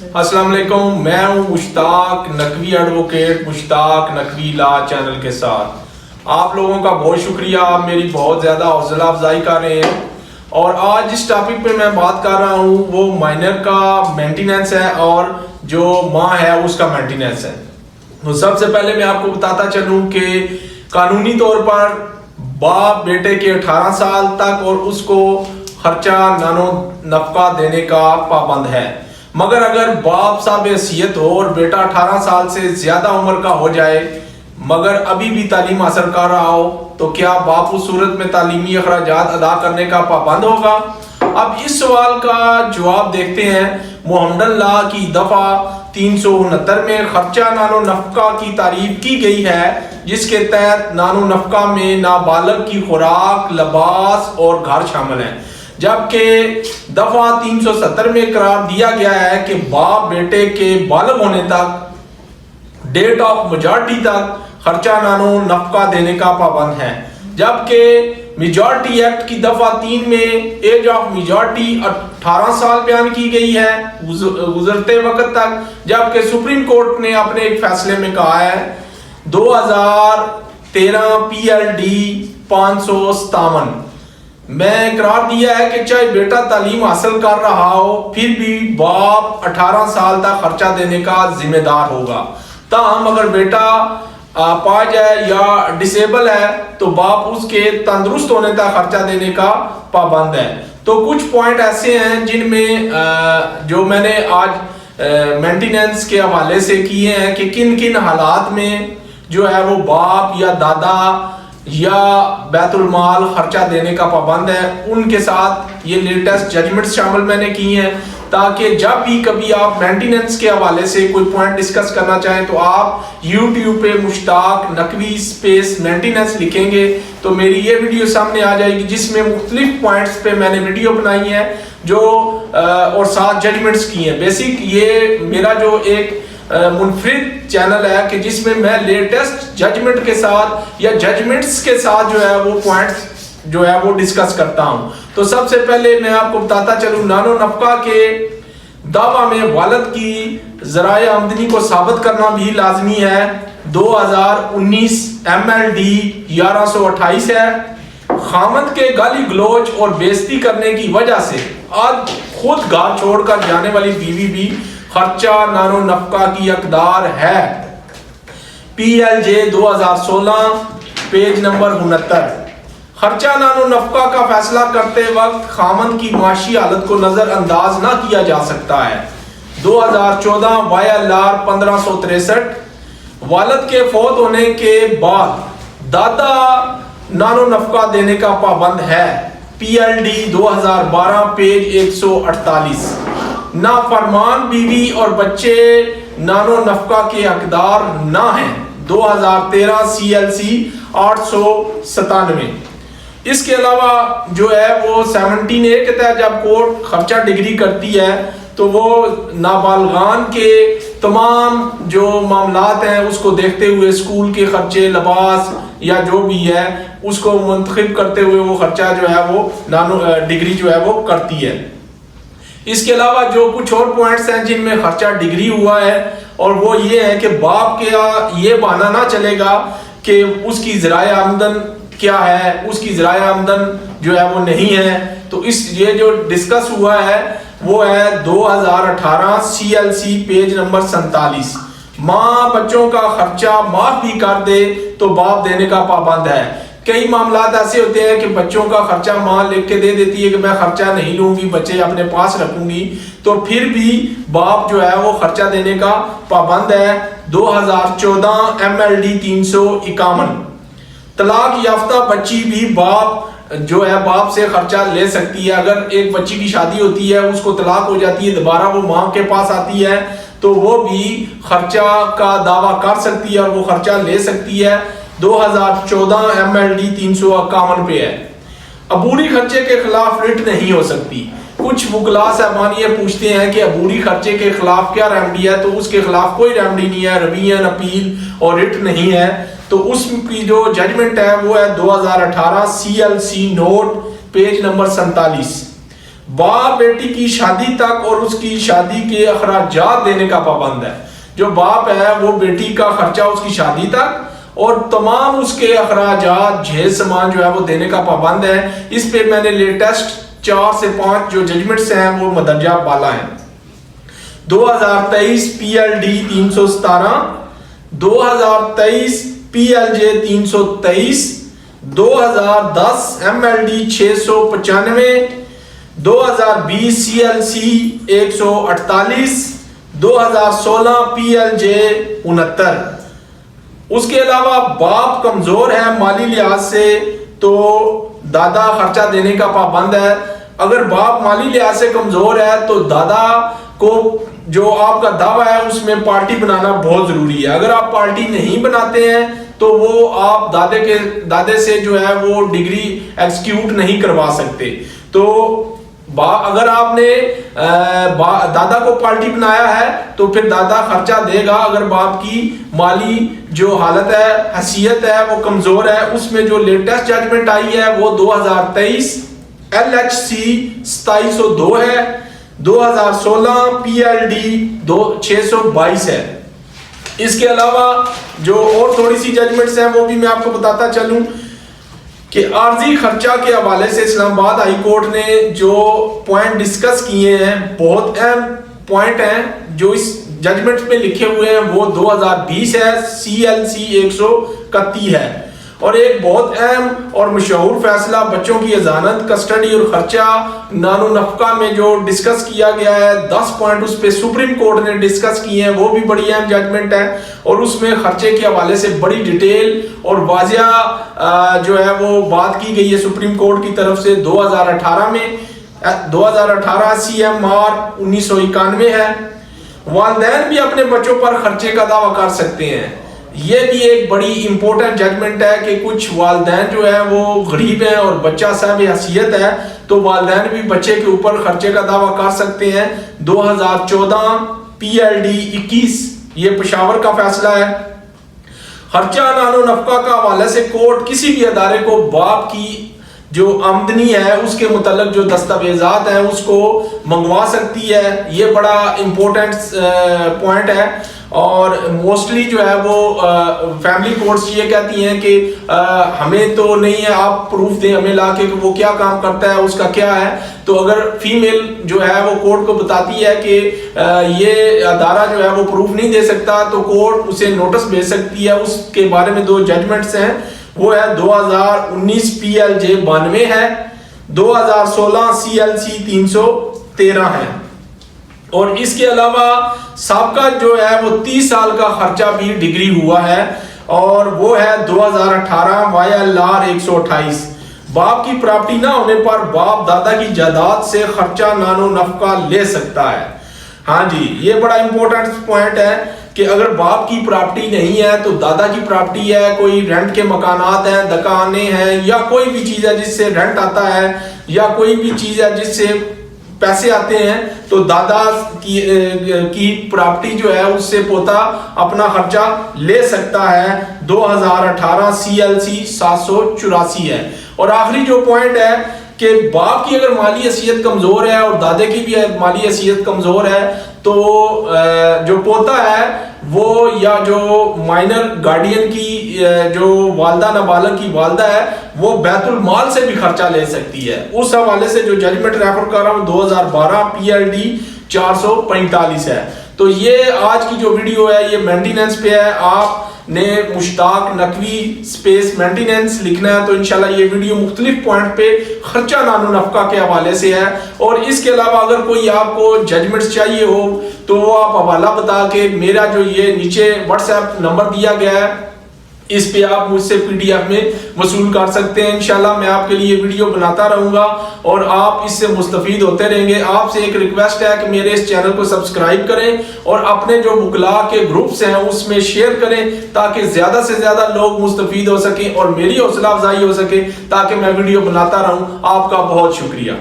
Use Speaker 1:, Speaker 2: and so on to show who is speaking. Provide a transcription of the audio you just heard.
Speaker 1: السلام علیکم، میں ہوں مشتاق نقوی، ایڈوکیٹ مشتاق نقوی لا چینل کے ساتھ آپ لوگوں کا بہت شکریہ. آپ میری بہت زیادہ حوصلہ افزائی کر رہے ہیں. اور آج جس ٹاپک پہ میں بات کر رہا ہوں وہ مائنر کا مینٹیننس ہے اور جو ماں ہے اس کا مینٹیننس ہے. تو سب سے پہلے میں آپ کو بتاتا چلوں کہ قانونی طور پر باپ بیٹے کے 18 سال تک اور اس کو خرچہ نانو نفقہ دینے کا پابند ہے. مگر اگر باپ صاحب حیثیت ہو اور بیٹا 18 سال سے زیادہ عمر کا ہو جائے مگر ابھی بھی تعلیم حاصل کر رہا ہو تو کیا باپ اس صورت میں تعلیمی اخراجات ادا کرنے کا پابند ہوگا؟ اب اس سوال کا جواب دیکھتے ہیں. محمد لا کی دفعہ 369 میں خرچہ نانو نفقہ کی تعریف کی گئی ہے، جس کے تحت نانو نفقہ میں نابالغ کی خوراک، لباس اور گھر شامل ہیں. جبکہ دفعہ 370 میں قرار دیا گیا ہے کہ باپ بیٹے کے بالغ ہونے تک ڈیٹ آف میجورٹی تک خرچہ نانو نفقہ دینے کا پابند ہے. جبکہ میجورٹی ایکٹ کی دفعہ 3 میں ایج آف میجورٹی 18 سال بیان کی گئی ہے گزرتے وقت تک. جبکہ سپریم کورٹ نے اپنے ایک فیصلے میں کہا ہے 2013 PLD 557 میں قرار دیا ہے کہ چاہے بیٹا تعلیم حاصل کر رہا ہو پھر بھی باپ 18 سال تک خرچہ دینے کا ذمہ دار ہوگا. تاہم اگر بیٹا پا جائے یا ڈسیبل ہے تو باپ اس کے تندرست ہونے تک خرچہ دینے کا پابند ہے. تو کچھ پوائنٹ ایسے ہیں جن میں جو میں نے آج مینٹیننس کے حوالے سے کیے ہیں کہ کن کن حالات میں جو ہے وہ باپ یا دادا یا بیت المال خرچہ دینے کا پابند ہے. ان کے ساتھ یہ لیٹسٹ ججمنٹس شامل میں نے کی ہیں تاکہ جب بھی کبھی آپ مینٹیننس کے حوالے سے کوئی پوائنٹ ڈسکس کرنا چاہیں تو آپ یوٹیوب پہ مشتاق نقوی اسپیس مینٹیننس لکھیں گے تو میری یہ ویڈیو سامنے آ جائے گی جس میں مختلف پوائنٹس پہ میں نے ویڈیو بنائی ہے جو اور ساتھ ججمنٹس کی ہیں. بیسک یہ میرا جو ایک منفرد چینل ہے کہ جس میں میں لیٹسٹ ججمنٹ کے ساتھ یا ججمنٹس کے ساتھ جو ہے وہ پوائنٹس جو ہے وہ ڈسکس کرتا ہوں. تو سب سے پہلے میں آپ کو بتاتا چلوں نانو نفقہ کے دعویٰ میں والد کی ذرائع آمدنی کو ثابت کرنا بھی لازمی ہے. 2019 MLD 1128 ہے. خامد کے گالی گلوچ اور بےعزتی کرنے کی وجہ سے آج خود گھر چھوڑ کر جانے والی بیوی بھی خرچہ نانو نفقہ کی حقدار ہے. PLJ 2016 page number 69. خرچہ نانو نفقہ کا فیصلہ کرتے وقت خامن کی معاشی حالت کو نظر انداز نہ کیا جا سکتا ہے. 2014 YLR 1563 والد کے فوت ہونے کے بعد دادا نانو نفقہ دینے کا پابند ہے. PLD 2012 page 148. نافرمان بیوی اور بچے نانو نفقہ کے حقدار نہ ہیں. 2013 CLC 897. اس کے علاوہ جو ہے وہ 17A کے تحت جب کورٹ خرچہ ڈگری کرتی ہے تو وہ نابالغان کے تمام جو معاملات ہیں اس کو دیکھتے ہوئے اسکول کے خرچے، لباس یا جو بھی ہے اس کو منتخب کرتے ہوئے وہ خرچہ جو ہے وہ نانو ڈگری جو ہے وہ کرتی ہے. اس کے علاوہ جو کچھ اور پوائنٹس ہیں جن میں خرچہ ڈگری ہوا ہے اور وہ یہ ہے کہ باپ کا یہ بہانہ نہ چلے گا کہ اس کی ذرائع آمدن کیا ہے، اس کی ذرائع آمدن جو ہے وہ نہیں ہے. تو اس یہ جو ڈسکس ہوا ہے وہ ہے 2018 CLC پیج نمبر 47. ماں بچوں کا خرچہ معاف بھی کر دے تو باپ دینے کا پابند ہے. کئی معاملات ایسے ہوتے ہیں کہ بچوں کا خرچہ ماں لکھ کے دے دیتی ہے کہ میں خرچہ نہیں لوں گی، بچے اپنے پاس رکھوں گی، تو پھر بھی باپ جو ہے وہ خرچہ دینے کا پابند ہے. 2014 MLD 351. طلاق یافتہ بچی بھی باپ جو ہے باپ سے خرچہ لے سکتی ہے. اگر ایک بچی کی شادی ہوتی ہے، اس کو طلاق ہو جاتی ہے، دوبارہ وہ ماں کے پاس آتی ہے تو وہ بھی خرچہ کا دعویٰ کر سکتی ہے اور وہ خرچہ لے سکتی ہے. 2014 MLD 351 پہ ہے. عبوری خرچے کے خلاف رٹ نہیں ہو سکتی. کچھ وکلاء صاحبان یہ پوچھتے ہیں کہ عبوری خرچے کے خلاف کیا ریمڈی ہے، تو اس کے خلاف کوئی ریمڈی نہیں ہے، روین اپیل اور رٹ نہیں ہے. تو اس کی جو ججمنٹ ہے وہ ہے 2018 CLC نوٹ پیج نمبر 47. باپ بیٹی کی شادی تک اور اس کی شادی کے اخراجات دینے کا پابند ہے. جو باپ ہے وہ بیٹی کا خرچہ اس کی شادی تک اور تمام اس کے اخراجات جہیز سامان جو ہے وہ دینے کا پابند ہے. اس پہ میں نے لیٹسٹ 4 سے 5 جو ججمنٹس ہیں وہ مدرجہ بالا ہیں. 2023 PLD 317, 2023 PLJ 323, 2010 MLD 695, 2020 CLC 148, 2016 PLJ 69. اس کے علاوہ باپ کمزور ہے مالی لحاظ سے تو دادا خرچہ دینے کا پابند ہے. اگر باپ مالی لحاظ سے کمزور ہے تو دادا کو جو آپ کا دعویٰ ہے اس میں پارٹی بنانا بہت ضروری ہے. اگر آپ پارٹی نہیں بناتے ہیں تو وہ آپ دادے سے جو ہے وہ ڈگری ایکسکیوٹ نہیں کروا سکتے. تو اگر آپ نے دادا کو پارٹی بنایا ہے تو پھر دادا خرچہ دے گا. اگر باپ کی مالی جو حالت ہے حیثیت ہے وہ کمزور ہے. اس میں جو لیٹسٹ ججمنٹ آئی ہے وہ 2023 LHC 2702 ہے, 2016 PLD 622 ہے. اس کے علاوہ جو اور تھوڑی سی ججمنٹس ہیں وہ بھی میں آپ کو بتاتا چلوں کہ عارضی خرچہ کے حوالے سے اسلام آباد ہائی کورٹ نے جو پوائنٹ ڈسکس کیے ہیں بہت اہم پوائنٹ ہیں جو اس ججمنٹ میں لکھے ہوئے ہیں. وہ 2020 ہے, CLC 131 ہے. اور ایک بہت اہم اور مشہور فیصلہ بچوں کی اذانت, کسٹڈی اور خرچہ نان و نفقہ میں جو ڈسکس کیا گیا ہے 10 پوائنٹ اس پہ سپریم کورٹ نے ڈسکس کیے ہیں. وہ بھی بڑی اہم ججمنٹ ہے اور اس میں خرچے کے حوالے سے بڑی ڈیٹیل اور واضح جو ہے وہ بات کی گئی ہے سپریم کورٹ کی طرف سے. 2018 میں 2018 CMR 1991 ہے. والدین بھی اپنے بچوں پر خرچے کا دعویٰ کر سکتے ہیں. یہ بھی ایک بڑی امپورٹنٹ ججمنٹ ہے کہ کچھ والدین جو ہے وہ غریب ہیں اور بچہ صاحب حیثیت ہے تو والدین بھی بچے کے اوپر خرچے کا دعویٰ کر سکتے ہیں. 2014 PLD 21 یہ پشاور کا فیصلہ ہے. خرچہ نان و نفقہ کا حوالے سے کورٹ کسی بھی ادارے کو باپ کی جو آمدنی ہے اس کے متعلق جو دستاویزات ہیں اس کو منگوا سکتی ہے. یہ بڑا امپورٹنٹ پوائنٹ ہے اور موسٹلی جو ہے وہ فیملی کورٹس یہ کہتی ہیں کہ ہمیں تو نہیں ہے, آپ پروف دیں ہمیں لا کے کہ وہ کیا کام کرتا ہے اس کا کیا ہے. تو اگر فیمیل جو ہے وہ کورٹ کو بتاتی ہے کہ یہ ادارہ جو ہے وہ پروف نہیں دے سکتا تو کورٹ اسے نوٹس بھیج سکتی ہے. اس کے بارے میں 2 ججمنٹس ہیں, وہ ہے 2019 PLJ 92 ہے, 2016 CLC 313 ہے. اور اس کے علاوہ سابقہ جو ہے وہ 30 سال کا خرچہ بھی ڈگری ہوا ہے اور وہ ہے 2018 YLR 128. باپ کی پراپرٹی نہ ہونے پر باپ دادا کی جائیداد سے خرچہ نان و نفقہ لے سکتا ہے. ہاں جی, یہ بڑا امپورٹنٹ پوائنٹ ہے کہ اگر باپ کی پراپرٹی نہیں ہے تو دادا کی پراپرٹی ہے, کوئی رینٹ کے مکانات ہیں, دکانیں ہیں یا کوئی بھی چیز ہے جس سے رینٹ آتا ہے یا کوئی بھی چیز ہے جس سے پیسے آتے ہیں تو دادا کی پراپرٹی جو ہے اس سے پوتا اپنا خرچہ لے سکتا ہے. 2018 CLC 784 ہے. اور آخری جو پوائنٹ ہے کہ باپ کی اگر مالی حیثیت کمزور ہے اور دادے کی بھی مالی حیثیت کمزور ہے تو جو پوتا ہے وہ یا جو مائنر گارڈین کی جو والدہ نابالغ کی والدہ ہے وہ بیت المال سے بھی خرچہ لے سکتی ہے. اس حوالے سے جو ججمنٹ ریفر کر رہا ہوں 2012 PLD 445 ہے. تو یہ آج کی جو ویڈیو ہے یہ مینٹیننس پہ ہے. آپ نے مشتاق نقوی سپیس مینٹیننس لکھنا ہے تو انشاءاللہ یہ ویڈیو مختلف پوائنٹ پہ خرچہ نان و نفقہ کے حوالے سے ہے. اور اس کے علاوہ اگر کوئی آپ کو ججمنٹس چاہیے ہو تو وہ آپ حوالہ بتا کے میرا جو یہ نیچے واٹس ایپ نمبر دیا گیا ہے اس پہ آپ مجھ سے PDF میں وصول کر سکتے ہیں. انشاءاللہ میں آپ کے لیے ویڈیو بناتا رہوں گا اور آپ اس سے مستفید ہوتے رہیں گے. آپ سے ایک ریکویسٹ ہے کہ میرے اس چینل کو سبسکرائب کریں اور اپنے جو وکلاء کے گروپس ہیں اس میں شیئر کریں تاکہ زیادہ سے زیادہ لوگ مستفید ہو سکیں اور میری حوصلہ افزائی ہو سکے تاکہ میں ویڈیو بناتا رہوں. آپ کا بہت شکریہ.